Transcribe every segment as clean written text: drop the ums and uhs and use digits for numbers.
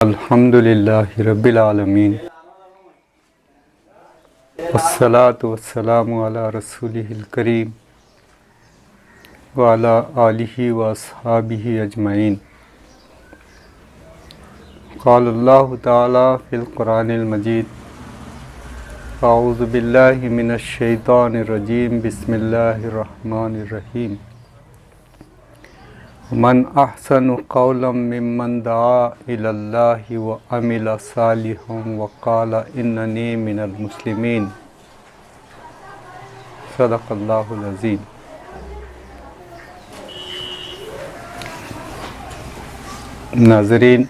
الحمدللہ رب العالمین والصلاة والسلام علی رسولہ الکریم وعلی آلہ واصحابہ اجمعین۔ قال اللہ تعالی فی القرآن المجید اعوذ باللہ من الشیطان الرجیم بسم اللہ الرحمن الرحیم۔ من احسن قولا ممن دعا الی اللہ وعمل صالحا وقال اننی من المسلمین۔ صدق اللہ العظیم۔ ناظرین،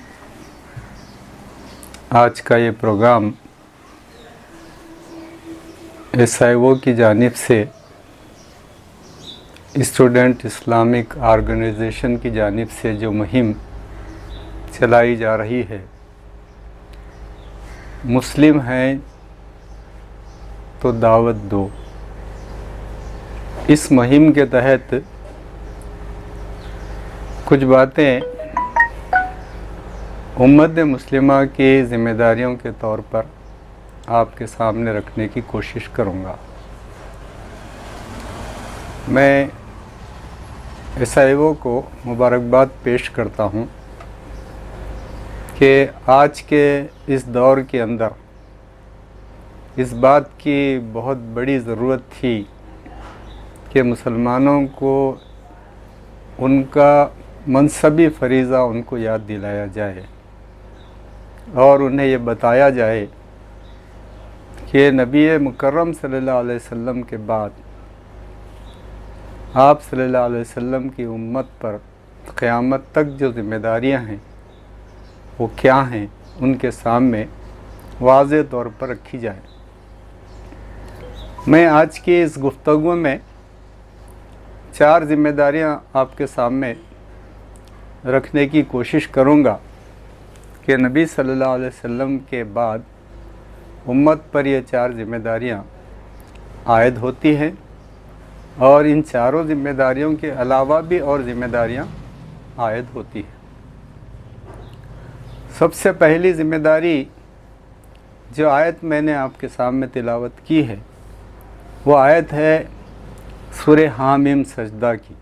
آج کا یہ پروگرام ایس آئی او کی جانب سے اسٹوڈنٹ اسلامک آرگنائزیشن کی جانب سے جو مہم چلائی جا رہی ہے، مسلم ہیں تو دعوت دو، اس مہم کے تحت کچھ باتیں امت مسلمہ کی ذمہ داریوں کے طور پر آپ کے سامنے رکھنے کی کوشش کروں گا۔ میں ایس آئی او کو مبارکباد پیش کرتا ہوں کہ آج کے اس دور کے اندر اس بات کی بہت بڑی ضرورت تھی کہ مسلمانوں کو ان کا منصبی فریضہ ان کو یاد دلایا جائے اور انہیں یہ بتایا جائے کہ نبی مکرم صلی اللہ علیہ وسلم کے بعد آپ صلی اللہ علیہ وسلم کی امت پر قیامت تک جو ذمہ داریاں ہیں وہ کیا ہیں، ان کے سامنے واضح طور پر رکھی جائے۔ میں آج کی اس گفتگو میں 4 ذمہ داریاں آپ کے سامنے رکھنے کی کوشش کروں گا کہ نبی صلی اللہ علیہ وسلم کے بعد امت پر یہ 4 ذمہ داریاں عائد ہوتی ہیں، اور ان چاروں ذمہ داریوں کے علاوہ بھی اور ذمہ داریاں عائد ہوتی ہیں۔ سب سے پہلی ذمہ داری جو آیت میں نے آپ کے سامنے تلاوت کی ہے وہ آیت ہے سورہ حامیم سجدہ کی،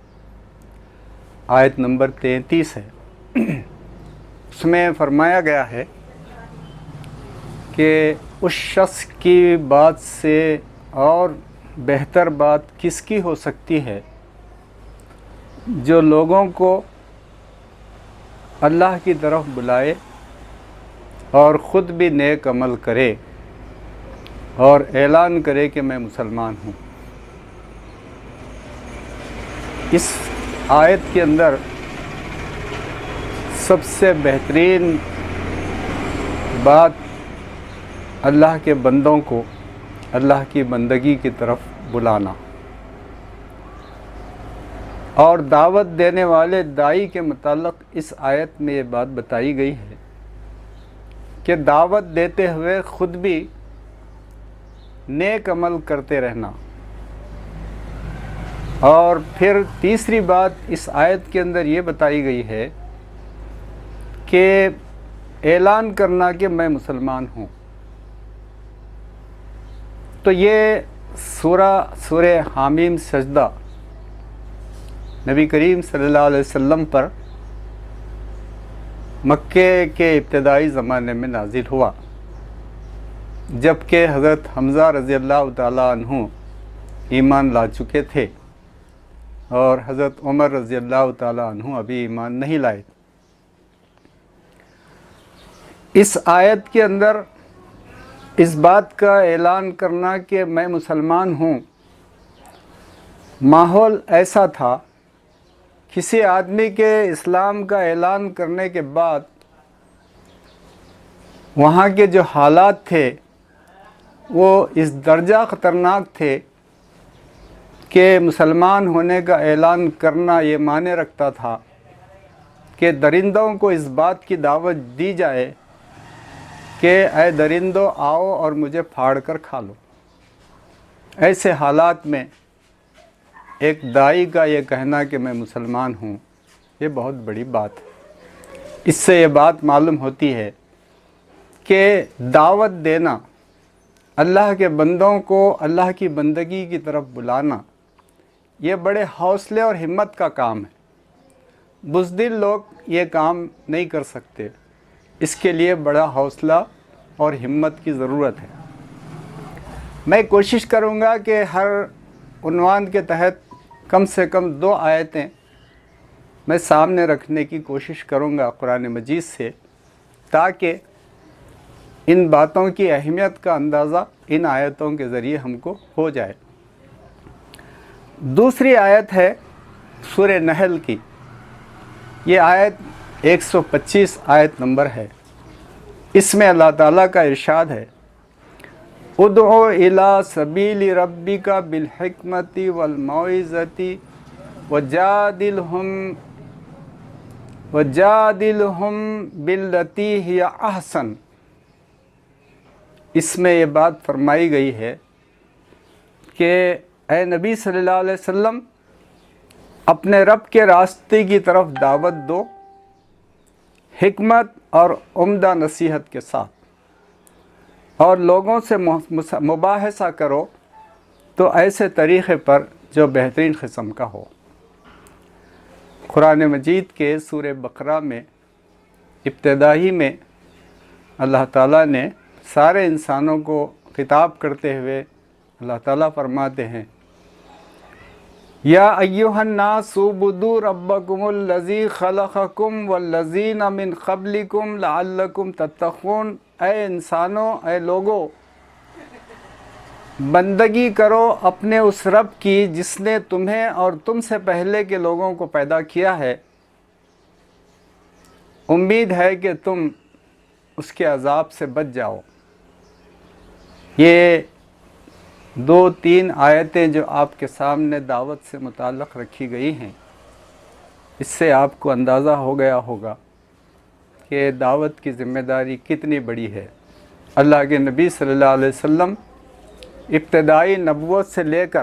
آیت نمبر 33 ہے۔ اس میں فرمایا گیا ہے کہ اس شخص کی بات سے اور بہتر بات کس کی ہو سکتی ہے جو لوگوں کو اللہ کی طرف بلائے اور خود بھی نیک عمل کرے اور اعلان کرے کہ میں مسلمان ہوں۔ اس آیت کے اندر سب سے بہترین بات اللہ کے بندوں کو اللہ کی بندگی کی طرف بلانا، اور دعوت دینے والے داعی کے متعلق اس آیت میں یہ بات بتائی گئی ہے کہ دعوت دیتے ہوئے خود بھی نیک عمل کرتے رہنا۔ اور پھر تیسری بات اس آیت کے اندر یہ بتائی گئی ہے کہ اعلان کرنا کہ میں مسلمان ہوں۔ تو یہ سورہ حامیم سجدہ نبی کریم صلی اللہ علیہ وسلم پر مکے کے ابتدائی زمانے میں نازل ہوا، جبکہ حضرت حمزہ رضی اللہ تعالیٰ عنہ ایمان لا چکے تھے اور حضرت عمر رضی اللہ تعالیٰ عنہ ابھی ایمان نہیں لائے۔ اس آیت کے اندر اس بات کا اعلان کرنا کہ میں مسلمان ہوں، ماحول ایسا تھا، کسی آدمی کے اسلام کا اعلان کرنے کے بعد وہاں کے جو حالات تھے وہ اس درجہ خطرناک تھے کہ مسلمان ہونے کا اعلان کرنا یہ معنی رکھتا تھا کہ درندوں کو اس بات کی دعوت دی جائے کہ اے درندوں آؤ اور مجھے پھاڑ کر کھا لو۔ ایسے حالات میں ایک داعی کا یہ کہنا کہ میں مسلمان ہوں، یہ بہت بڑی بات ہے۔ اس سے یہ بات معلوم ہوتی ہے کہ دعوت دینا، اللہ کے بندوں کو اللہ کی بندگی کی طرف بلانا، یہ بڑے حوصلے اور ہمت کا کام ہے۔ بزدل لوگ یہ کام نہیں کر سکتے، اس کے لیے بڑا حوصلہ اور ہمت کی ضرورت ہے۔ میں کوشش کروں گا کہ ہر عنوان کے تحت کم سے کم 2 آیتیں میں سامنے رکھنے کی کوشش کروں گا قرآن مجید سے، تاکہ ان باتوں کی اہمیت کا اندازہ ان آیتوں کے ذریعے ہم کو ہو جائے۔ دوسری آیت ہے سورہ نحل کی، یہ آیت 125 آیت نمبر ہے۔ اس میں اللہ تعالیٰ کا ارشاد ہے، ادعو الی سبیل ربک بالحکمت والموعظۃ وجادلہم باللتی ہی احسن۔ اس میں یہ بات فرمائی گئی ہے کہ اے نبی صلی اللہ علیہ وسلم، اپنے رب کے راستے کی طرف دعوت دو حکمت اور عمدہ نصیحت کے ساتھ، اور لوگوں سے مباحثہ کرو تو ایسے طریقے پر جو بہترین قسم کا ہو۔ قرآن مجید کے سورہ بقرہ میں ابتدائی میں اللہ تعالیٰ نے سارے انسانوں کو خطاب کرتے ہوئے اللہ تعالیٰ فرماتے ہیں، یا ایھا الناس اعبدوا ربکم الذی خلقکم والذین من قبلکم لعلکم تتقون۔ اے انسانوں، اے لوگو، بندگی کرو اپنے اس رب کی جس نے تمہیں اور تم سے پہلے کے لوگوں کو پیدا کیا ہے، امید ہے کہ تم اس کے عذاب سے بچ جاؤ۔ یہ 2-3 آیتیں جو آپ کے سامنے دعوت سے متعلق رکھی گئی ہیں، اس سے آپ کو اندازہ ہو گیا ہوگا کہ دعوت کی ذمہ داری کتنی بڑی ہے۔ اللہ کے نبی صلی اللہ علیہ وسلم ابتدائی نبوت سے لے کر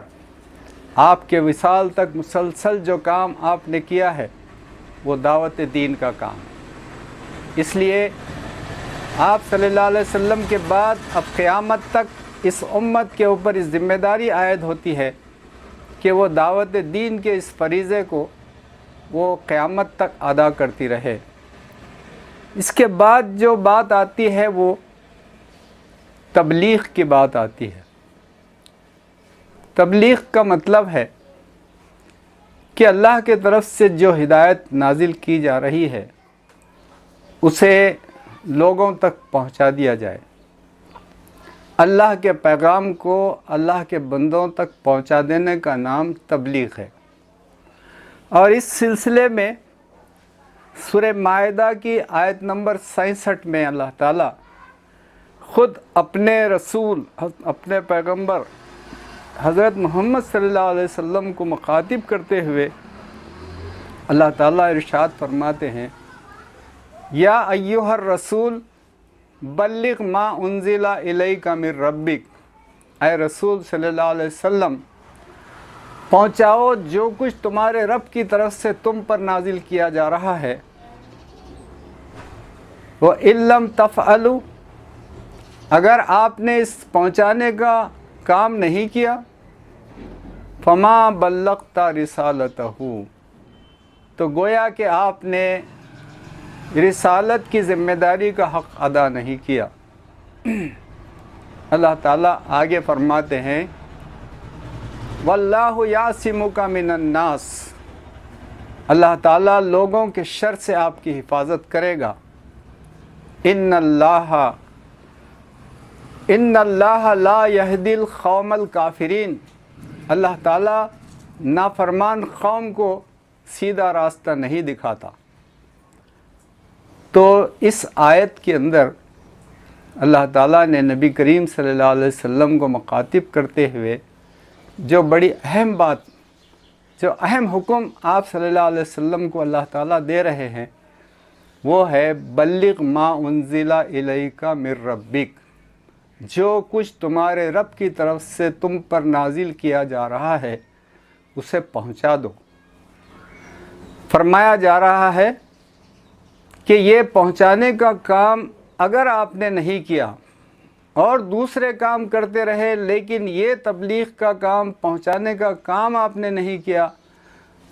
آپ کے وصال تک مسلسل جو کام آپ نے کیا ہے وہ دعوت دین کا کام ہے۔ اس لیے آپ صلی اللہ علیہ وسلم کے بعد اب قیامت تک اس امت کے اوپر اس ذمہ داری عائد ہوتی ہے کہ وہ دعوت دین کے اس فریضے کو وہ قیامت تک ادا کرتی رہے۔ اس کے بعد جو بات آتی ہے وہ تبلیغ کی بات آتی ہے۔ تبلیغ کا مطلب ہے کہ اللہ کے طرف سے جو ہدایت نازل کی جا رہی ہے اسے لوگوں تک پہنچا دیا جائے۔ اللہ کے پیغام کو اللہ کے بندوں تک پہنچا دینے کا نام تبلیغ ہے۔ اور اس سلسلے میں سورہ مائدہ کی آیت نمبر 67 میں اللہ تعالیٰ خود اپنے رسول، اپنے پیغمبر حضرت محمد صلی اللہ علیہ وسلم کو مخاطب کرتے ہوئے اللہ تعالیٰ ارشاد فرماتے ہیں، یا ایھا الرسول بلغ ما انزل الیک من ربک۔ اے رسول صلی اللہ علیہ وسلم، پہنچاؤ جو کچھ تمہارے رب کی طرف سے تم پر نازل کیا جا رہا ہے۔ وَإِن لَّمْ تَفْعَلُوا، اگر آپ نے اس پہنچانے کا کام نہیں کیا، فَمَا بَلَّغْتَ رِسَالَتَهُ، تو گویا کہ آپ نے رسالت کی ذمہ داری کا حق ادا نہیں کیا۔ اللہ تعالیٰ آگے فرماتے ہیں، وَاللَّهُ يَعْصِمُكَ مِنَ النَّاسِ، اللہ تعالیٰ لوگوں کے شر سے آپ کی حفاظت کرے گا۔ ان اللہ لا یہدی القوم الکافرین، اللہ تعالیٰ نافرمان قوم کو سیدھا راستہ نہیں دکھاتا۔ تو اس آیت کے اندر اللہ تعالیٰ نے نبی کریم صلی اللہ علیہ وسلم کو مخاطب کرتے ہوئے جو بڑی اہم بات، جو اہم حکم آپ صلی اللہ علیہ وسلم کو اللہ تعالیٰ دے رہے ہیں وہ ہے بلغ ما انزل الیک من ربک، جو کچھ تمہارے رب کی طرف سے تم پر نازل کیا جا رہا ہے اسے پہنچا دو۔ فرمایا جا رہا ہے کہ یہ پہنچانے کا کام اگر آپ نے نہیں کیا اور دوسرے کام کرتے رہے لیکن یہ تبلیغ کا کام، پہنچانے کا کام آپ نے نہیں کیا،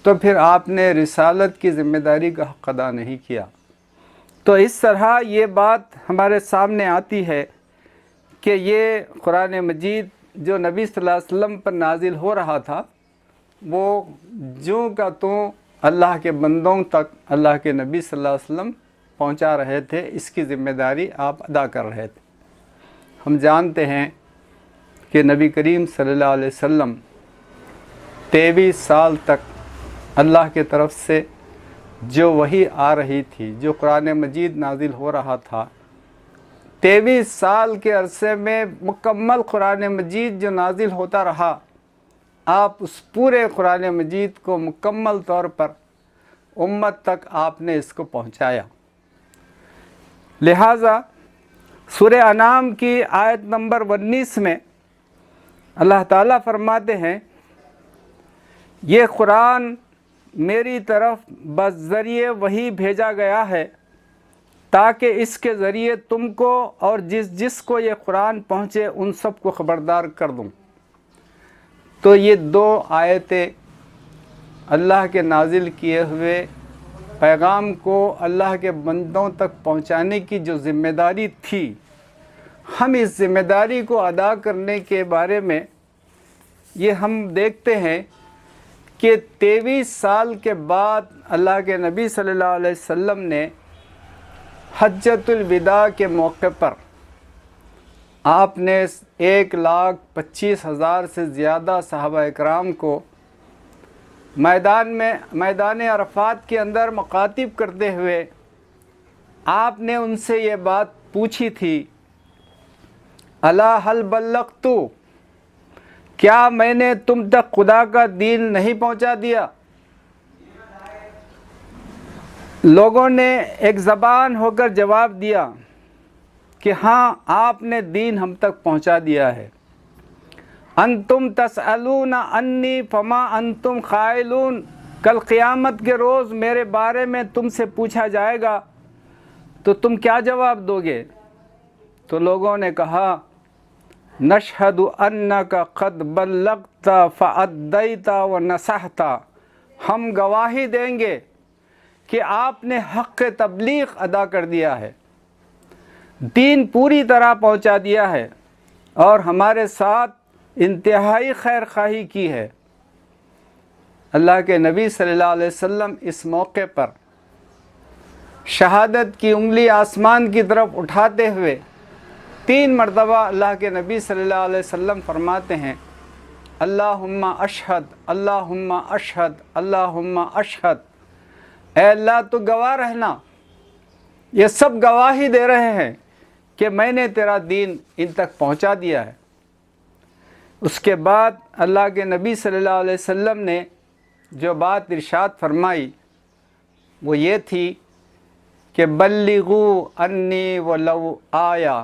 تو پھر آپ نے رسالت کی ذمہ داری کا حق ادا نہیں کیا۔ تو اس طرح یہ بات ہمارے سامنے آتی ہے کہ یہ قرآن مجید جو نبی صلی اللہ علیہ وسلم پر نازل ہو رہا تھا، وہ جوں کا توں اللہ کے بندوں تک اللہ کے نبی صلی اللہ علیہ وسلم پہنچا رہے تھے، اس کی ذمہ داری آپ ادا کر رہے تھے۔ ہم جانتے ہیں کہ نبی کریم صلی اللہ علیہ وسلم 23 سال تک اللہ کے طرف سے جو وحی آ رہی تھی، جو قرآن مجید نازل ہو رہا تھا، 23 سال کے عرصے میں مکمل قرآن مجید جو نازل ہوتا رہا، آپ اس پورے قرآن مجید کو مکمل طور پر امت تک آپ نے اس کو پہنچایا۔ لہٰذا سورہ انعام کی آیت نمبر 19 میں اللہ تعالیٰ فرماتے ہیں، یہ قرآن میری طرف بذریعہ وحی بھیجا گیا ہے تاکہ اس کے ذریعے تم کو اور جس کو یہ قرآن پہنچے ان سب کو خبردار کر دوں۔ تو یہ 2 آیتیں اللہ کے نازل کیے ہوئے پیغام کو اللہ کے بندوں تک پہنچانے کی جو ذمہ داری تھی، ہم اس ذمہ داری کو ادا کرنے کے بارے میں یہ ہم دیکھتے ہیں کہ 23 سال کے بعد اللہ کے نبی صلی اللہ علیہ وسلم نے حجۃ الوداع کے موقع پر آپ نے 1,25,000 سے زیادہ صحابہ اکرام کو میدان عرفات کے اندر مخاطب کرتے ہوئے آپ نے ان سے یہ بات پوچھی تھی، الا هل بلغت، کیا میں نے تم تک خدا کا دین نہیں پہنچا دیا؟ لوگوں نے ایک زبان ہو کر جواب دیا کہ ہاں آپ نے دین ہم تک پہنچا دیا ہے۔ انتم تسألون انی فما انتم قائلون، کل قیامت کے روز میرے بارے میں تم سے پوچھا جائے گا تو تم کیا جواب دو گے؟ تو لوگوں نے کہا، نشہد انک قد بلغت فأدیت ونصحت، ہم گواہی دیں گے کہ آپ نے حق تبلیغ ادا کر دیا ہے، دین پوری طرح پہنچا دیا ہے اور ہمارے ساتھ انتہائی خیر خواہی کی ہے۔ اللہ کے نبی صلی اللہ علیہ وسلم اس موقع پر شہادت کی انگلی آسمان کی طرف اٹھاتے ہوئے 3 مرتبہ اللہ کے نبی صلی اللہ علیہ وسلم فرماتے ہیں، اللہم اشہد، اللہم اشہد، اللہم اشہد، اے اللہ تو گواہ رہنا، یہ سب گواہی دے رہے ہیں کہ میں نے تیرا دین ان تک پہنچا دیا ہے۔ اس کے بعد اللہ کے نبی صلی اللہ علیہ وسلم نے جو بات ارشاد فرمائی وہ یہ تھی کہ بلغوا انی ولو آیا،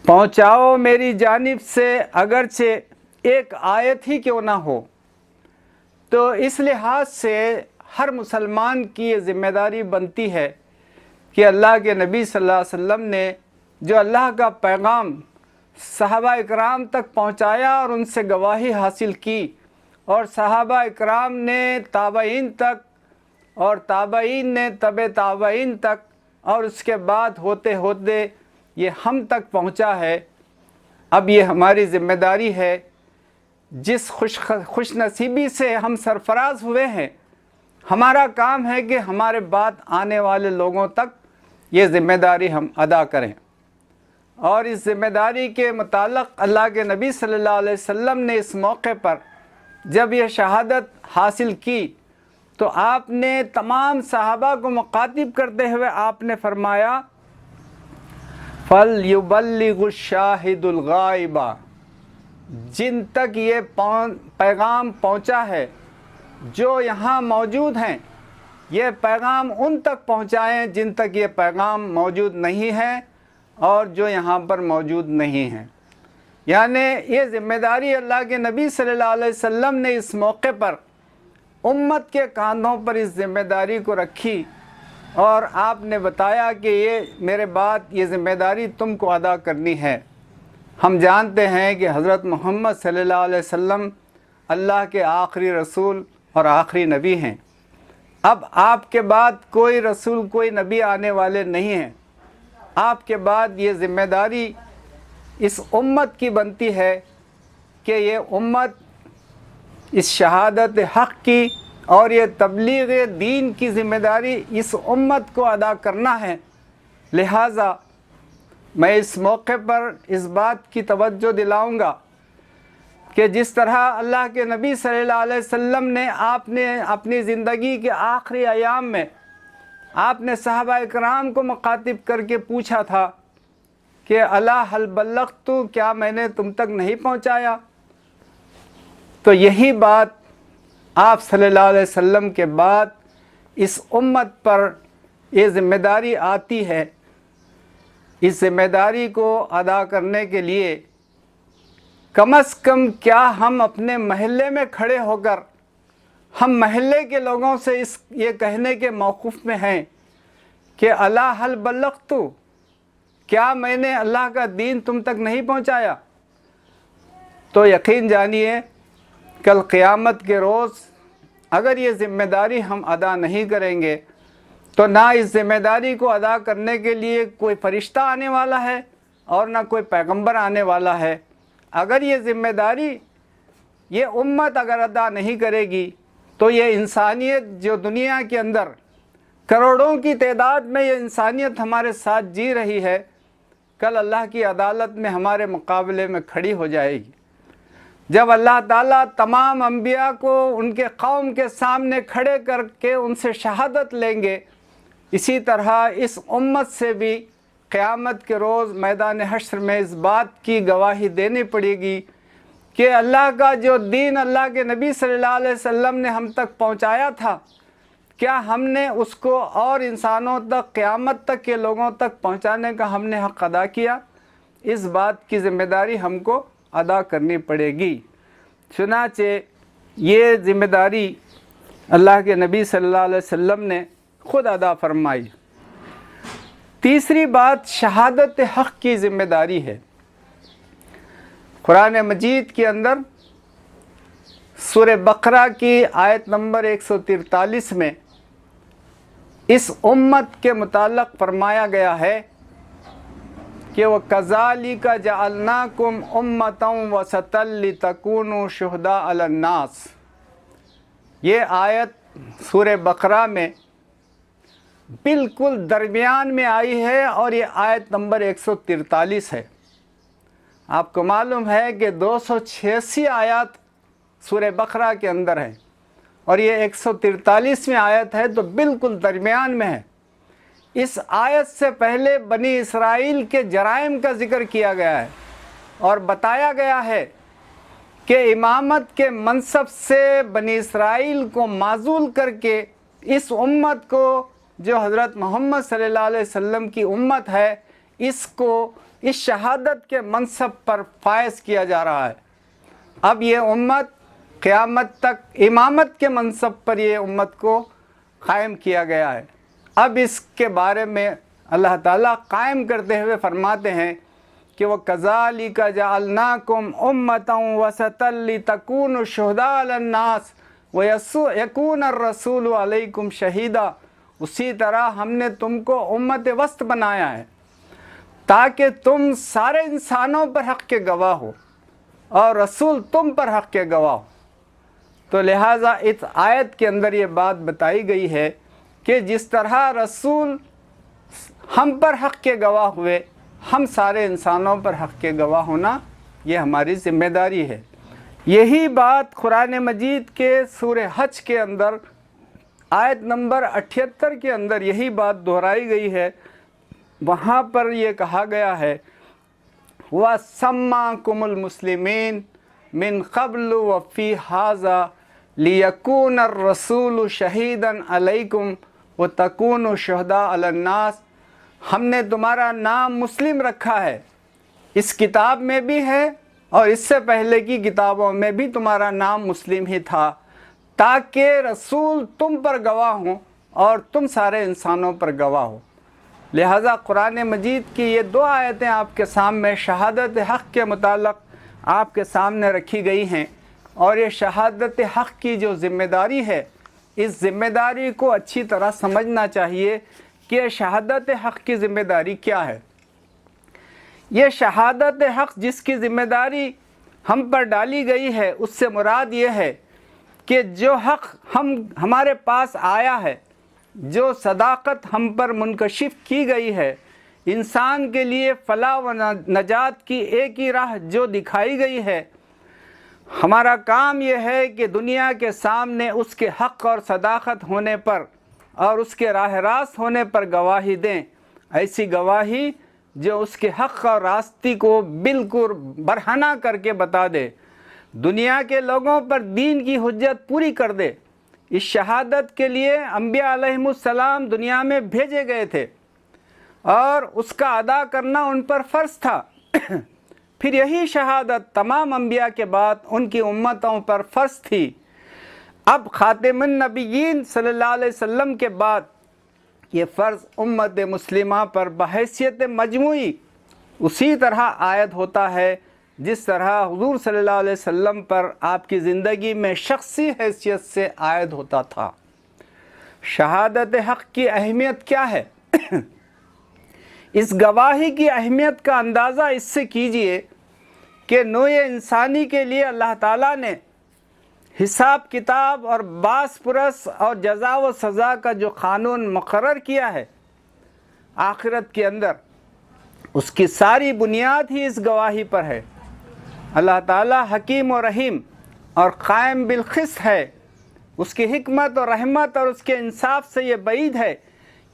پہنچاؤ میری جانب سے اگرچہ ایک آیت ہی کیوں نہ ہو۔ تو اس لحاظ سے ہر مسلمان کی یہ ذمہ داری بنتی ہے کہ اللہ کے نبی صلی اللہ علیہ وسلم نے جو اللہ کا پیغام صحابہ اکرام تک پہنچایا اور ان سے گواہی حاصل کی، اور صحابہ اکرام نے تابعین تک اور تابعین نے تابعین تک، اور اس کے بعد ہوتے ہوتے یہ ہم تک پہنچا ہے۔ اب یہ ہماری ذمہ داری ہے، جس خوش نصیبی سے ہم سرفراز ہوئے ہیں، ہمارا کام ہے کہ ہمارے بعد آنے والے لوگوں تک یہ ذمہ داری ہم ادا کریں۔ اور اس ذمہ داری کے متعلق اللہ کے نبی صلی اللہ علیہ وسلم نے اس موقع پر جب یہ شہادت حاصل کی تو آپ نے تمام صحابہ کو مخاطب کرتے ہوئے آپ نے فرمایا، فَلْيُبَلِّغُ الشَّاهِدُ الْغَائِبَ، جن تک یہ پیغام پہنچا ہے، جو یہاں موجود ہیں، یہ پیغام ان تک پہنچائیں جن تک یہ پیغام موجود نہیں ہے اور جو یہاں پر موجود نہیں ہیں۔ یعنی یہ ذمہ داری اللہ کے نبی صلی اللہ علیہ وسلم نے اس موقع پر امت کے کاندھوں پر اس ذمہ داری کو رکھی اور آپ نے بتایا کہ یہ میرے بعد یہ ذمہ داری تم کو ادا کرنی ہے۔ ہم جانتے ہیں کہ حضرت محمد صلی اللہ علیہ وسلم اللہ کے آخری رسول اور آخری نبی ہیں۔ اب آپ کے بعد کوئی رسول کوئی نبی آنے والے نہیں ہیں۔ آپ کے بعد یہ ذمہ داری اس امت کی بنتی ہے کہ یہ امت اس شہادت حق کی اور یہ تبلیغ دین کی ذمہ داری اس امت کو ادا کرنا ہے۔ لہٰذا میں اس موقع پر اس بات کی توجہ دلاؤں گا کہ جس طرح اللہ کے نبی صلی اللہ علیہ وسلم نے آپ نے اپنی زندگی کے آخری ایام میں آپ نے صحابہ اکرام کو مخاطب کر کے پوچھا تھا کہ الا هل بلغت، کیا میں نے تم تک نہیں پہنچایا؟ تو یہی بات آپ صلی اللہ علیہ وسلم کے بعد اس امت پر یہ ذمہ داری آتی ہے۔ اس ذمہ داری کو ادا کرنے کے لیے کم از کم کیا ہم اپنے محلے میں کھڑے ہو کر ہم محلے کے لوگوں سے یہ کہنے کے موقف میں ہیں کہ الا هل بلغت، کیا میں نے اللہ کا دین تم تک نہیں پہنچایا؟ تو یقین جانیے کل قیامت کے روز اگر یہ ذمہ داری ہم ادا نہیں کریں گے تو نہ اس ذمہ داری کو ادا کرنے کے لیے کوئی فرشتہ آنے والا ہے اور نہ کوئی پیغمبر آنے والا ہے۔ اگر یہ ذمہ داری یہ امت اگر ادا نہیں کرے گی تو یہ انسانیت جو دنیا کے اندر کروڑوں کی تعداد میں یہ انسانیت ہمارے ساتھ جی رہی ہے، کل اللہ کی عدالت میں ہمارے مقابلے میں کھڑی ہو جائے گی۔ جب اللہ تعالیٰ تمام انبیاء کو ان کے قوم کے سامنے کھڑے کر کے ان سے شہادت لیں گے، اسی طرح اس امت سے بھی قیامت کے روز میدان حشر میں اس بات کی گواہی دینی پڑے گی کہ اللہ کا جو دین اللہ کے نبی صلی اللہ علیہ وسلم نے ہم تک پہنچایا تھا، کیا ہم نے اس کو اور انسانوں تک قیامت تک کے لوگوں تک پہنچانے کا ہم نے حق ادا کیا؟ اس بات کی ذمہ داری ہم کو ادا کرنی پڑے گی۔ چنانچہ یہ ذمہ داری اللہ کے نبی صلی اللہ علیہ وسلم نے خود ادا فرمائی۔ تیسری بات شہادت حق کی ذمہ داری ہے۔ قرآن مجید کے اندر سورہ بقرہ کی آیت نمبر 143 میں اس امت کے متعلق فرمایا گیا ہے کہ وَكَذَلِكَ جَعَلْنَاكُمْ أُمَّةً وَسَطًا لِتَكُونُوا شُهَدَاءَ عَلَى النَّاسِ۔ یہ آیت سورہ بقرہ میں بالکل درمیان میں آئی ہے اور یہ آیت نمبر 143 ہے۔ آپ کو معلوم ہے کہ 286 آیات سورہ بقرہ کے اندر ہیں اور یہ 143ویں آیت ہے، تو بالکل درمیان میں ہے۔ اس آیت سے پہلے بنی اسرائیل کے جرائم کا ذکر کیا گیا ہے اور بتایا گیا ہے کہ امامت کے منصب سے بنی اسرائیل کو معزول کر کے اس امت کو جو حضرت محمد صلی اللہ علیہ وسلم کی امت ہے، اس کو اس شہادت کے منصب پر فائز کیا جا رہا ہے۔ اب یہ امت قیامت تک امامت کے منصب پر یہ امت کو قائم کیا گیا ہے۔ اب اس کے بارے میں اللہ تعالیٰ قائم کرتے ہوئے فرماتے ہیں کہ وَكَذَلِكَ جَعَلْنَاكُمْ أُمَّةً وَسَطًا لِتَكُونُوا شُهَدَاءَ عَلَى النَّاسِ وَيَكُونَ الرَّسُولُ عَلَيْكُمْ شَهِيدًا۔ اسی طرح ہم نے تم کو امت وسط بنایا ہے تاکہ تم سارے انسانوں پر حق کے گواہ ہو اور رسول تم پر حق کے گواہ ہو۔ تو لہٰذا اس آیت کے اندر یہ بات بتائی گئی ہے کہ جس طرح رسول ہم پر حق کے گواہ ہوئے، ہم سارے انسانوں پر حق کے گواہ ہونا یہ ہماری ذمہ داری ہے۔ یہی بات قرآن مجید کے سورہ حج کے اندر آیت نمبر 78 کے اندر یہی بات دہرائی گئی ہے۔ وہاں پر یہ کہا گیا ہے وَسَمَّاكُمُ الْمُسْلِمِينَ مِنْ قَبْلُ وَفِي هَذَا لِيَكُونَ الرَّسُولُ شَهِيدًا عَلَيْكُمْ وَتَكُونُوا شُهَدَاءَ عَلَى النَّاسِ۔ ہم نے تمہارا نام مسلم رکھا ہے، اس کتاب میں بھی ہے اور اس سے پہلے کی کتابوں میں بھی تمہارا نام مسلم ہی تھا، تاکہ رسول تم پر گواہ ہوں اور تم سارے انسانوں پر گواہ ہو۔ لہٰذا قرآن مجید کی یہ 2 آیتیں آپ کے سامنے شہادت حق کے متعلق آپ کے سامنے رکھی گئی ہیں، اور یہ شہادت حق کی جو ذمہ داری ہے، اس ذمہ داری کو اچھی طرح سمجھنا چاہیے کہ شہادت حق کی ذمہ داری کیا ہے۔ یہ شہادت حق جس کی ذمہ داری ہم پر ڈالی گئی ہے، اس سے مراد یہ ہے کہ جو حق ہمارے پاس آیا ہے، جو صداقت ہم پر منکشف کی گئی ہے، انسان کے لیے فلاح و نجات کی ایک ہی راہ جو دکھائی گئی ہے، ہمارا کام یہ ہے کہ دنیا کے سامنے اس کے حق اور صداقت ہونے پر اور اس کے راہ راست ہونے پر گواہی دیں، ایسی گواہی جو اس کے حق اور راستی کو بالکل برہنہ کر کے بتا دے، دنیا کے لوگوں پر دین کی حجت پوری کر دے۔ اس شہادت کے لیے انبیاء علیہم السلام دنیا میں بھیجے گئے تھے اور اس کا ادا کرنا ان پر فرض تھا۔ پھر یہی شہادت تمام انبیاء کے بعد ان کی امتوں پر فرض تھی۔ اب خاتم النبیین صلی اللہ علیہ وسلم کے بعد یہ فرض امت مسلمہ پر بحیثیت مجموعی اسی طرح عائد ہوتا ہے جس طرح حضور صلی اللہ علیہ وسلم پر آپ کی زندگی میں شخصی حیثیت سے عائد ہوتا تھا۔ شہادت حق کی اہمیت کیا ہے؟ اس گواہی کی اہمیت کا اندازہ اس سے کیجئے کہ نوع انسانی کے لیے اللہ تعالیٰ نے حساب کتاب اور باس پرس اور جزا و سزا کا جو قانون مقرر کیا ہے آخرت کے اندر، اس کی ساری بنیاد ہی اس گواہی پر ہے۔ اللہ تعالیٰ حکیم و رحیم اور قائم بالقسط ہے۔ اس کی حکمت اور رحمت اور اس کے انصاف سے یہ بعید ہے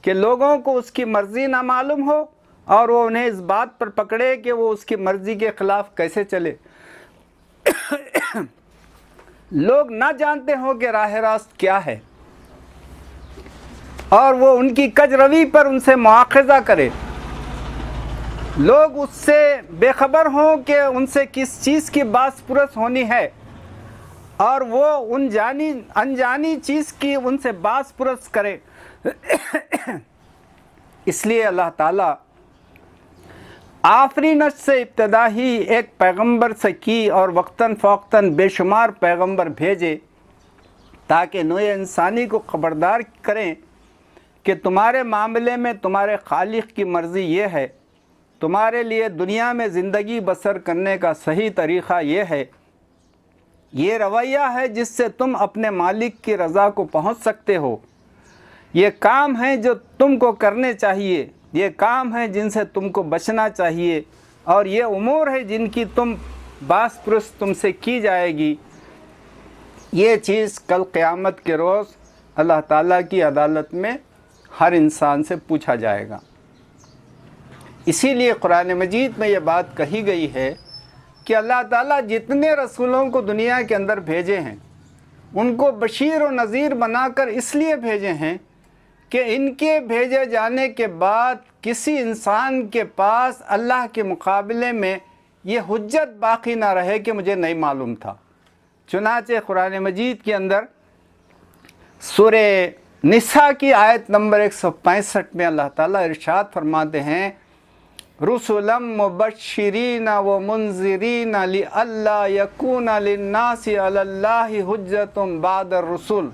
کہ لوگوں کو اس کی مرضی نہ معلوم ہو اور وہ انہیں اس بات پر پکڑے کہ وہ اس کی مرضی کے خلاف کیسے چلے۔ لوگ نہ جانتے ہوں کہ راہ راست کیا ہے اور وہ ان کی کج روی پر ان سے مواخذہ کرے۔ لوگ اس سے بے خبر ہوں کہ ان سے کس چیز کی باس پرس ہونی ہے اور وہ انجانی چیز کی ان سے باس پرس کرے۔ اس لیے اللہ تعالیٰ آفرینش سے ابتدا ہی ایک پیغمبر سے کی اور وقتاً فوقتاً بے شمار پیغمبر بھیجے تاکہ نوع انسانی کو خبردار کریں کہ تمہارے معاملے میں تمہارے خالق کی مرضی یہ ہے، تمہارے لیے دنیا میں زندگی بسر کرنے کا صحیح طریقہ یہ ہے، یہ رویہ ہے جس سے تم اپنے مالک کی رضا کو پہنچ سکتے ہو، یہ کام ہیں جو تم کو کرنے چاہیے، یہ کام ہیں جن سے تم کو بچنا چاہیے، اور یہ امور ہے جن کی باس پرس تم سے کی جائے گی۔ یہ چیز کل قیامت کے روز اللہ تعالیٰ کی عدالت میں ہر انسان سے پوچھا جائے گا۔ اسی لیے قرآن مجید میں یہ بات کہی گئی ہے کہ اللہ تعالیٰ جتنے رسولوں کو دنیا کے اندر بھیجے ہیں ان کو بشیر و نذیر بنا کر اس لیے بھیجے ہیں کہ ان کے بھیجے جانے کے بعد کسی انسان کے پاس اللہ کے مقابلے میں یہ حجت باقی نہ رہے کہ مجھے نہیں معلوم تھا۔ چنانچہ قرآن مجید کے اندر سورہ نساء کی آیت نمبر 165 میں اللہ تعالیٰ ارشاد فرماتے ہیں، رسلا مبشرین و منذرین لئلا یکون للناس علی اللہ حجت بعد الرسل۔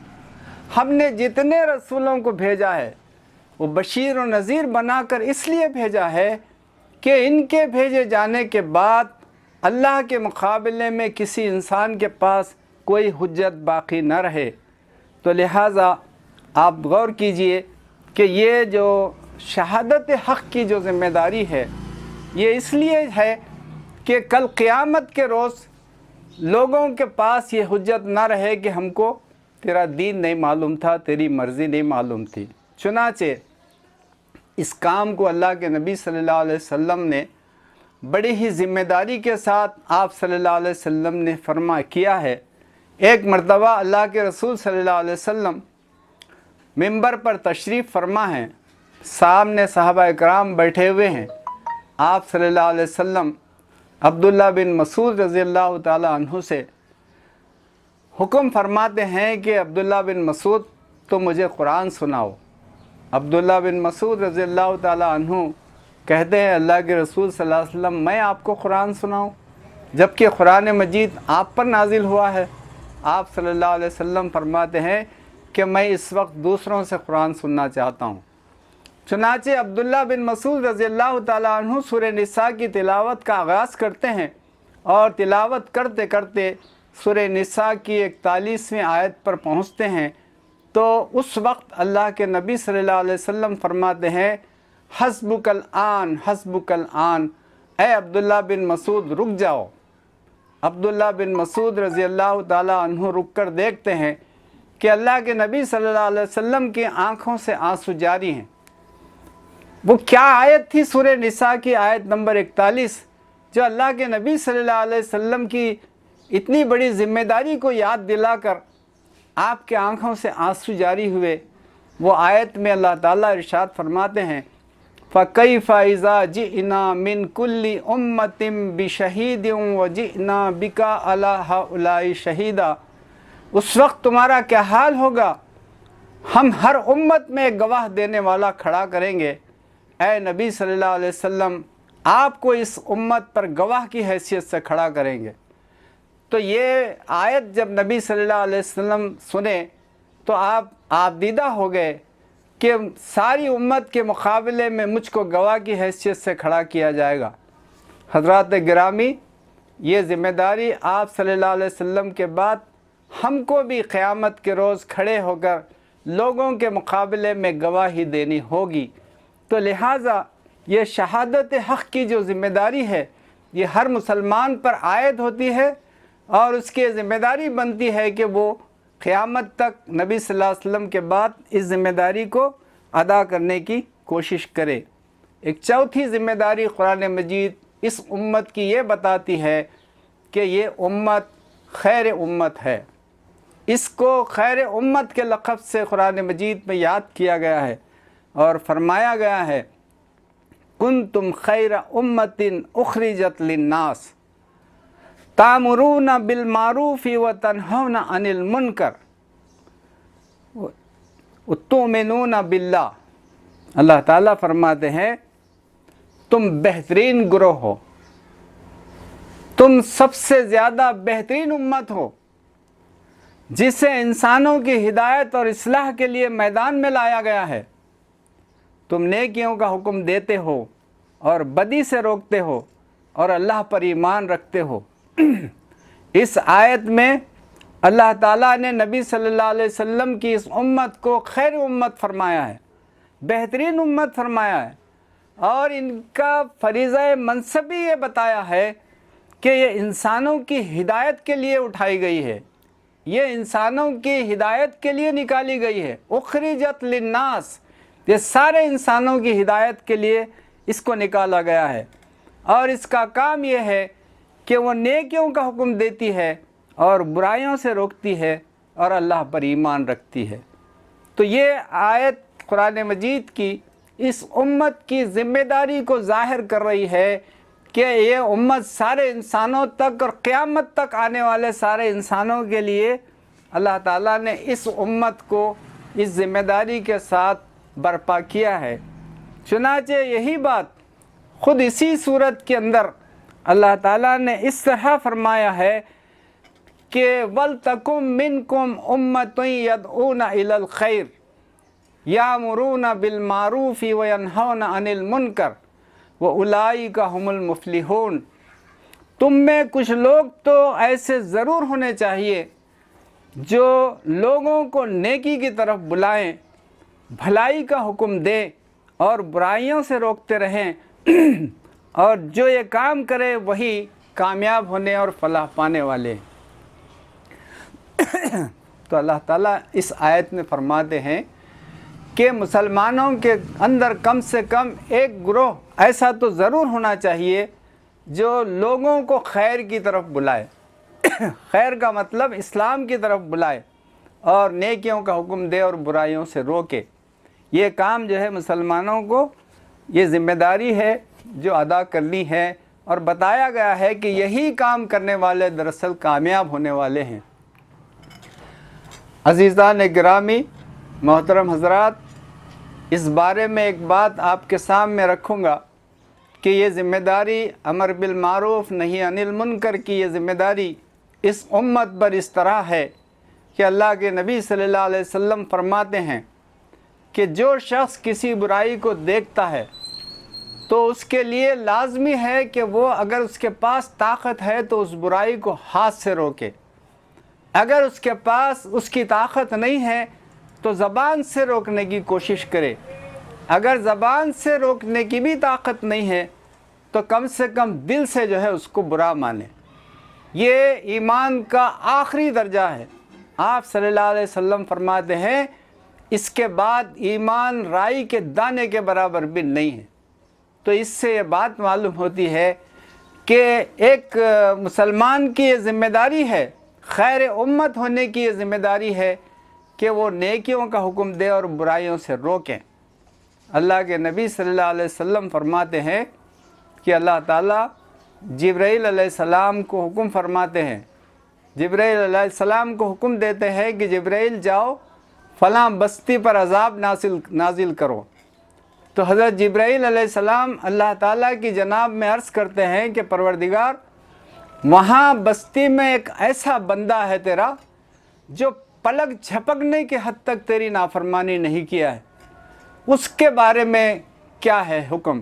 ہم نے جتنے رسولوں کو بھیجا ہے وہ بشیر و نذیر بنا کر اس لیے بھیجا ہے کہ ان کے بھیجے جانے کے بعد اللہ کے مقابلے میں کسی انسان کے پاس کوئی حجت باقی نہ رہے۔ تو لہٰذا آپ غور کیجئے کہ یہ جو شہادت حق کی جو ذمہ داری ہے یہ اس لیے ہے کہ کل قیامت کے روز لوگوں کے پاس یہ حجت نہ رہے کہ ہم کو تیرا دین نہیں معلوم تھا، تیری مرضی نہیں معلوم تھی۔ چنانچہ اس کام کو اللہ کے نبی صلی اللہ علیہ وسلم نے بڑی ہی ذمہ داری کے ساتھ آپ صلی اللہ علیہ وسلم نے کیا ہے۔ ایک مرتبہ اللہ کے رسول صلی اللہ علیہ وسلم منبر پر تشریف فرما ہیں، سامنے صحابہ اکرام بیٹھے ہوئے ہیں، آپ صلی اللہ علیہ وسلم عبداللہ بن مسعود رضی اللہ تعالی عنہ سے حکم فرماتے ہیں کہ عبداللہ بن مسعود تو مجھے قرآن سناؤ۔ عبداللہ بن مسعود رضی اللہ تعالیٰ عنہ کہتے ہیں اللہ کے رسول صلی اللہ علیہ وسلم میں آپ کو قرآن سناؤں، جبکہ قرآن مجید آپ پر نازل ہوا ہے؟ آپ صلی اللہ علیہ وسلم فرماتے ہیں کہ میں اس وقت دوسروں سے قرآن سننا چاہتا ہوں۔ چنانچہ عبداللہ بن مسعود رضی اللہ تعالیٰ عنہ سورہ نساء کی تلاوت کا آغاز کرتے ہیں اور تلاوت کرتے کرتے سورہ نساء کی 41ویں آیت پر پہنچتے ہیں تو اس وقت اللہ کے نبی صلی اللہ علیہ وسلم فرماتے ہیں حسبک الآن حسبک الآن، اے عبداللہ بن مسعود رک جاؤ۔ عبداللہ بن مسعود رضی اللہ تعالیٰ عنہ رک کر دیکھتے ہیں کہ اللہ کے نبی صلی اللہ علیہ وسلم کی آنکھوں سے آنسو جاری ہیں۔ وہ کیا آیت تھی؟ سورہ نساء کی آیت نمبر 41، جو اللہ کے نبی صلی اللہ علیہ وسلم کی اتنی بڑی ذمہ داری کو یاد دلا کر آپ کے آنکھوں سے آنسو جاری ہوئے۔ وہ آیت میں اللہ تعالیٰ ارشاد فرماتے ہیں فَكَيْفَ إِذَا جِئْنَا مِنْ كُلِّ أُمَّةٍ بِشَهِيدٍ وَجِئْنَا بِكَ عَلَىٰ هَؤُلَاءِ شَهِيدًا، اس وقت تمہارا کیا حال ہوگا؟ ہم ہر امت میں ایک گواہ دینے والا کھڑا کریں گے۔ اے نبی صلی اللہ علیہ وسلم آپ کو اس امت پر گواہ کی حیثیت سے کھڑا کریں گے۔ تو یہ آیت جب نبی صلی اللہ علیہ وسلم سنے تو آپ دیدہ ہو گئے کہ ساری امت کے مقابلے میں مجھ کو گواہ کی حیثیت سے کھڑا کیا جائے گا۔ حضرات گرامی، یہ ذمہ داری آپ صلی اللہ علیہ وسلم کے بعد ہم کو بھی قیامت کے روز کھڑے ہو کر لوگوں کے مقابلے میں گواہی دینی ہوگی۔ تو لہٰذا یہ شہادت حق کی جو ذمہ داری ہے یہ ہر مسلمان پر عائد ہوتی ہے اور اس کی ذمہ داری بنتی ہے کہ وہ قیامت تک نبی صلی اللہ علیہ وسلم کے بعد اس ذمہ داری کو ادا کرنے کی کوشش کرے۔ ایک چوتھی ذمہ داری قرآن مجید اس امت کی یہ بتاتی ہے کہ یہ امت خیر امت ہے۔ اس کو خیر امت کے لقب سے قرآن مجید میں یاد کیا گیا ہے اور فرمایا گیا ہے کنتم خیر امت اخرجت للناس تامرون بالمعروف وتنہون عن المنکر وتؤمنون باللہ۔ اللہ تعالیٰ فرماتے ہیں تم بہترین گروہ ہو، تم سب سے زیادہ بہترین امت ہو جسے انسانوں کی ہدایت اور اصلاح کے لیے میدان میں لایا گیا ہے۔ تم نیکیوں کا حکم دیتے ہو اور بدی سے روکتے ہو اور اللہ پر ایمان رکھتے ہو۔ اس آیت میں اللہ تعالیٰ نے نبی صلی اللہ علیہ وسلم کی اس امت کو خیر امت فرمایا ہے، بہترین امت فرمایا ہے، اور ان کا فریضہ منصب بھی یہ بتایا ہے کہ یہ انسانوں کی ہدایت کے لیے اٹھائی گئی ہے، یہ انسانوں کی ہدایت کے لیے نکالی گئی ہے۔ اخرجت للناس، یہ سارے انسانوں کی ہدایت کے لیے اس کو نکالا گیا ہے، اور اس کا کام یہ ہے کہ وہ نیکیوں کا حکم دیتی ہے اور برائیوں سے روکتی ہے اور اللہ پر ایمان رکھتی ہے۔ تو یہ آیت قرآن مجید کی اس امت کی ذمہ داری کو ظاہر کر رہی ہے کہ یہ امت سارے انسانوں تک اور قیامت تک آنے والے سارے انسانوں کے لیے اللہ تعالیٰ نے اس امت کو اس ذمہ داری کے ساتھ برپا کیا ہے۔ چنانچہ یہی بات خود اسی صورت کے اندر اللہ تعالیٰ نے اس طرح فرمایا ہے کہ وَلْتَكُمْ مِنْكُمْ أُمَّةٌ يَدْعُونَ إِلَى الْخَيْرِ يَأْمُرُونَ بِالْمَعْرُوفِ وَيَنْهَوْنَ عَنِ الْمُنْكَرِ وَأُولَئِكَ هُمُ الْمُفْلِحُونَ۔ تم میں کچھ لوگ تو ایسے ضرور ہونے چاہیے جو لوگوں کو نیکی کی طرف بلائیں، بھلائی کا حکم دیں اور برائیوں سے روکتے رہیں، اور جو یہ کام کرے وہی کامیاب ہونے اور فلاح پانے والے۔ تو اللہ تعالیٰ اس آیت میں فرماتے ہیں کہ مسلمانوں کے اندر کم سے کم ایک گروہ ایسا تو ضرور ہونا چاہیے جو لوگوں کو خیر کی طرف بلائے۔ خیر کا مطلب اسلام کی طرف بلائے اور نیکیوں کا حکم دے اور برائیوں سے روکے۔ یہ کام جو ہے مسلمانوں کو یہ ذمہ داری ہے جو ادا کرنی ہے، اور بتایا گیا ہے کہ یہی کام کرنے والے دراصل کامیاب ہونے والے ہیں۔ عزیزان گرامی، محترم حضرات، اس بارے میں ایک بات آپ کے سامنے رکھوں گا کہ یہ ذمہ داری امر بالمعروف نہی عن المنکر کی یہ ذمہ داری اس امت پر اس طرح ہے کہ اللہ کے نبی صلی اللہ علیہ وسلم فرماتے ہیں کہ جو شخص کسی برائی کو دیکھتا ہے تو اس کے لیے لازمی ہے کہ وہ اگر اس کے پاس طاقت ہے تو اس برائی کو ہاتھ سے روکے، اگر اس کے پاس اس کی طاقت نہیں ہے تو زبان سے روکنے کی کوشش کرے، اگر زبان سے روکنے کی بھی طاقت نہیں ہے تو کم سے کم دل سے جو ہے اس کو برا مانے۔ یہ ایمان کا آخری درجہ ہے۔ آپ صلی اللہ علیہ وسلم فرماتے ہیں اس کے بعد ایمان رائی کے دانے کے برابر بھی نہیں ہے۔ تو اس سے یہ بات معلوم ہوتی ہے کہ ایک مسلمان کی یہ ذمہ داری ہے، خیر امت ہونے کی یہ ذمہ داری ہے کہ وہ نیکیوں کا حکم دے اور برائیوں سے روکیں۔ اللہ کے نبی صلی اللہ علیہ وسلم فرماتے ہیں کہ اللہ تعالیٰ جبرائیل علیہ السلام کو حکم فرماتے ہیں، جبرائیل علیہ السلام کو حکم دیتے ہیں کہ جبرائیل جاؤ فلاں بستی پر عذاب نازل کرو۔ تو حضرت جبرائیل علیہ السلام اللہ تعالیٰ کی جناب میں عرض کرتے ہیں کہ پروردگار، وہاں بستی میں ایک ایسا بندہ ہے تیرا جو پلک جھپکنے کے حد تک تیری نافرمانی نہیں کیا ہے، اس کے بارے میں کیا ہے حکم؟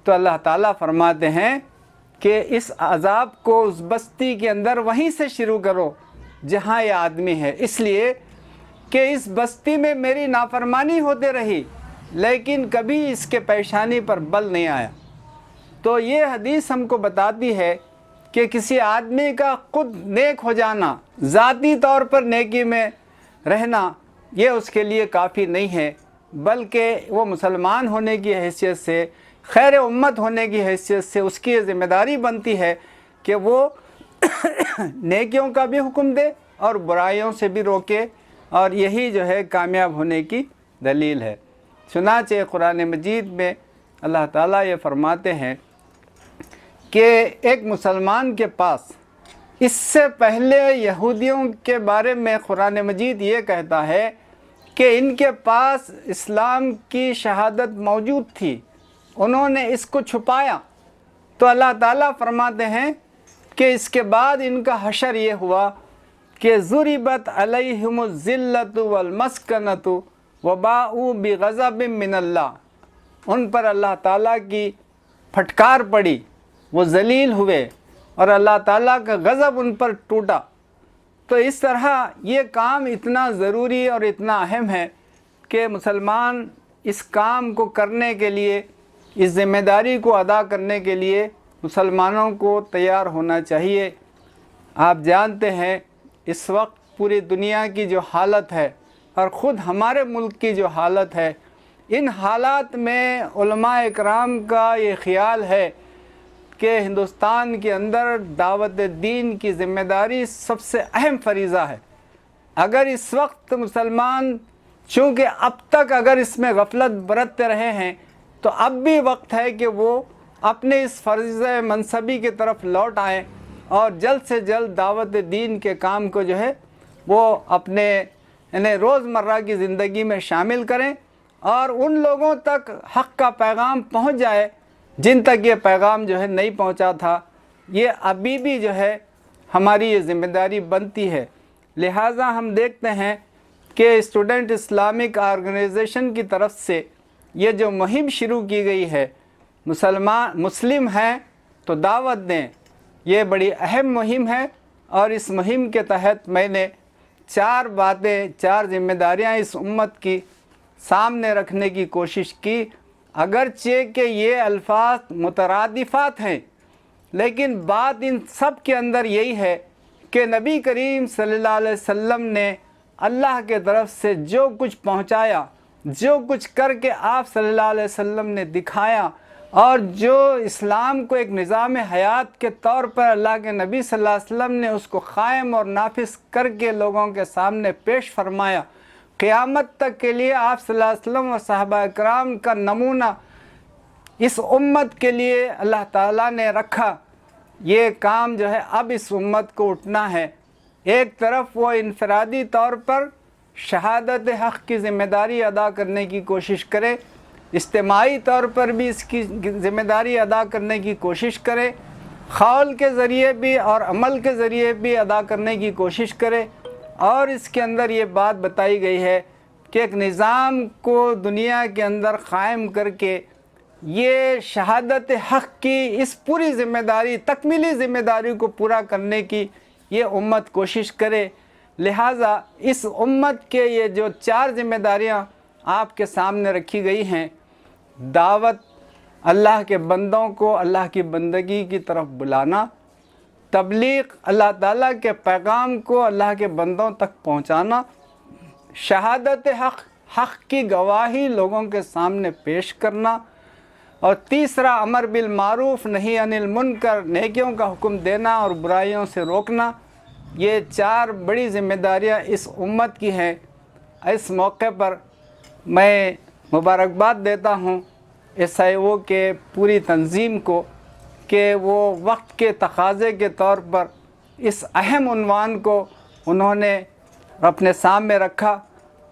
تو اللہ تعالیٰ فرماتے ہیں کہ اس عذاب کو اس بستی کے اندر وہیں سے شروع کرو جہاں یہ آدمی ہے، اس لیے کہ اس بستی میں میری نافرمانی ہوتے رہی لیکن کبھی اس کے پیشانی پر بل نہیں آیا۔ تو یہ حدیث ہم کو بتاتی ہے کہ کسی آدمی کا خود نیک ہو جانا، ذاتی طور پر نیکی میں رہنا، یہ اس کے لیے کافی نہیں ہے، بلکہ وہ مسلمان ہونے کی حیثیت سے، خیر امت ہونے کی حیثیت سے اس کی یہ ذمہ داری بنتی ہے کہ وہ نیکیوں کا بھی حکم دے اور برائیوں سے بھی روکے، اور یہی جو ہے کامیاب ہونے کی دلیل ہے۔ چنانچہ قرآن مجید میں اللہ تعالیٰ یہ فرماتے ہیں کہ ایک مسلمان کے پاس، اس سے پہلے یہودیوں کے بارے میں قرآن مجید یہ کہتا ہے کہ ان کے پاس اسلام کی شہادت موجود تھی، انہوں نے اس کو چھپایا، تو اللہ تعالیٰ فرماتے ہیں کہ اس کے بعد ان کا حشر یہ ہوا کہ ضربت علیہم الذلۃ والمسکنۃ وباءوا بغضب من اللہ، ان پر اللہ تعالیٰ کی پھٹکار پڑی، وہ ذلیل ہوئے اور اللہ تعالیٰ کا غضب ان پر ٹوٹا۔ تو اس طرح یہ کام اتنا ضروری اور اتنا اہم ہے کہ مسلمان اس کام کو کرنے کے لیے، اس ذمہ داری کو ادا کرنے کے لیے مسلمانوں کو تیار ہونا چاہیے۔ آپ جانتے ہیں اس وقت پوری دنیا کی جو حالت ہے اور خود ہمارے ملک کی جو حالت ہے، ان حالات میں علماء اکرام کا یہ خیال ہے کہ ہندوستان کے اندر دعوت دین کی ذمہ داری سب سے اہم فریضہ ہے۔ اگر اس وقت مسلمان، چونکہ اب تک اگر اس میں غفلت برتتے رہے ہیں، تو اب بھی وقت ہے کہ وہ اپنے اس فریضہ منصبی کی طرف لوٹ آئیں اور جلد سے جلد دعوت دین کے کام کو جو ہے وہ اپنے روزمرہ کی زندگی میں شامل کریں اور ان لوگوں تک حق کا پیغام پہنچ جائے جن تک یہ پیغام جو ہے نہیں پہنچا تھا۔ یہ ابھی بھی جو ہے ہماری یہ ذمہ داری بنتی ہے۔ لہٰذا ہم دیکھتے ہیں کہ اسٹوڈنٹ اسلامک آرگنائزیشن کی طرف سے یہ جو مہم شروع کی گئی ہے، مسلم ہیں تو دعوت دیں، یہ بڑی اہم مہم ہے، اور اس مہم کے تحت میں نے 4 باتیں، 4 ذمہ داریاں اس امت کی سامنے رکھنے کی کوشش کی، اگرچہ کہ یہ الفاظ مترادفات ہیں، لیکن بات ان سب کے اندر یہی ہے کہ نبی کریم صلی اللہ علیہ وسلم نے اللہ کے طرف سے جو کچھ پہنچایا، جو کچھ کر کے آپ صلی اللہ علیہ وسلم نے دکھایا، اور جو اسلام کو ایک نظام حیات کے طور پر اللہ کے نبی صلی اللہ علیہ وسلم نے اس کو قائم اور نافذ کر کے لوگوں کے سامنے پیش فرمایا، قیامت تک کے لیے آپ صلی اللہ علیہ وسلم اور صحابہ اکرام کا نمونہ اس امت کے لیے اللہ تعالیٰ نے رکھا۔ یہ کام جو ہے اب اس امت کو اٹھنا ہے۔ ایک طرف وہ انفرادی طور پر شہادت حق کی ذمہ داری ادا کرنے کی کوشش کرے، اجتماعی طور پر بھی اس کی ذمہ داری ادا کرنے کی کوشش کرے، قول کے ذریعے بھی اور عمل کے ذریعے بھی ادا کرنے کی کوشش کرے۔ اور اس کے اندر یہ بات بتائی گئی ہے کہ ایک نظام کو دنیا کے اندر قائم کر کے یہ شہادت حق کی اس پوری ذمہ داری، تکمیلی ذمہ داری کو پورا کرنے کی یہ امت کوشش کرے۔ لہٰذا اس امت کے یہ جو 4 ذمہ داریاں آپ کے سامنے رکھی گئی ہیں، دعوت، اللہ کے بندوں کو اللہ کی بندگی کی طرف بلانا، تبلیغ، اللہ تعالیٰ کے پیغام کو اللہ کے بندوں تک پہنچانا، شہادت حق کی گواہی لوگوں کے سامنے پیش کرنا، اور تیسرا امر بالمعروف نہی عن المنکر، نیکیوں کا حکم دینا اور برائیوں سے روکنا۔ یہ 4 بڑی ذمہ داریاں اس امت کی ہیں۔ اس موقع پر میں مبارکباد دیتا ہوں ایس آئی او کے پوری تنظیم کو کہ وہ وقت کے تقاضے کے طور پر اس اہم عنوان کو انہوں نے اپنے سامنے رکھا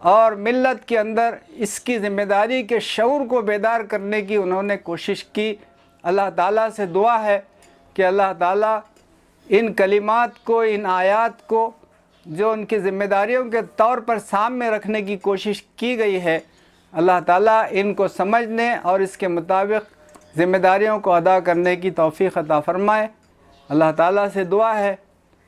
اور ملت کے اندر اس کی ذمہ داری کے شعور کو بیدار کرنے کی انہوں نے کوشش کی۔ اللہ تعالیٰ سے دعا ہے کہ اللہ تعالیٰ ان کلمات کو، ان آیات کو جو ان کی ذمہ داریوں کے طور پر سامنے رکھنے کی کوشش کی گئی ہے، اللہ تعالیٰ ان کو سمجھنے اور اس کے مطابق ذمہ داریوں کو ادا کرنے کی توفیق عطا فرمائے۔ اللہ تعالیٰ سے دعا ہے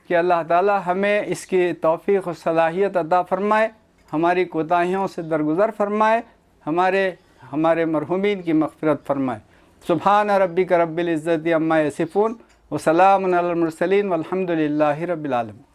کہ اللہ تعالیٰ ہمیں اس کی توفیق و صلاحیت عطا فرمائے، ہماری کوتاہیوں سے درگزر فرمائے، ہمارے مرحومین کی مغفرت فرمائے۔ سبحان ربک رب العزت عما یصفون وسلام علی المرسلین والحمد للہ رب العالمین۔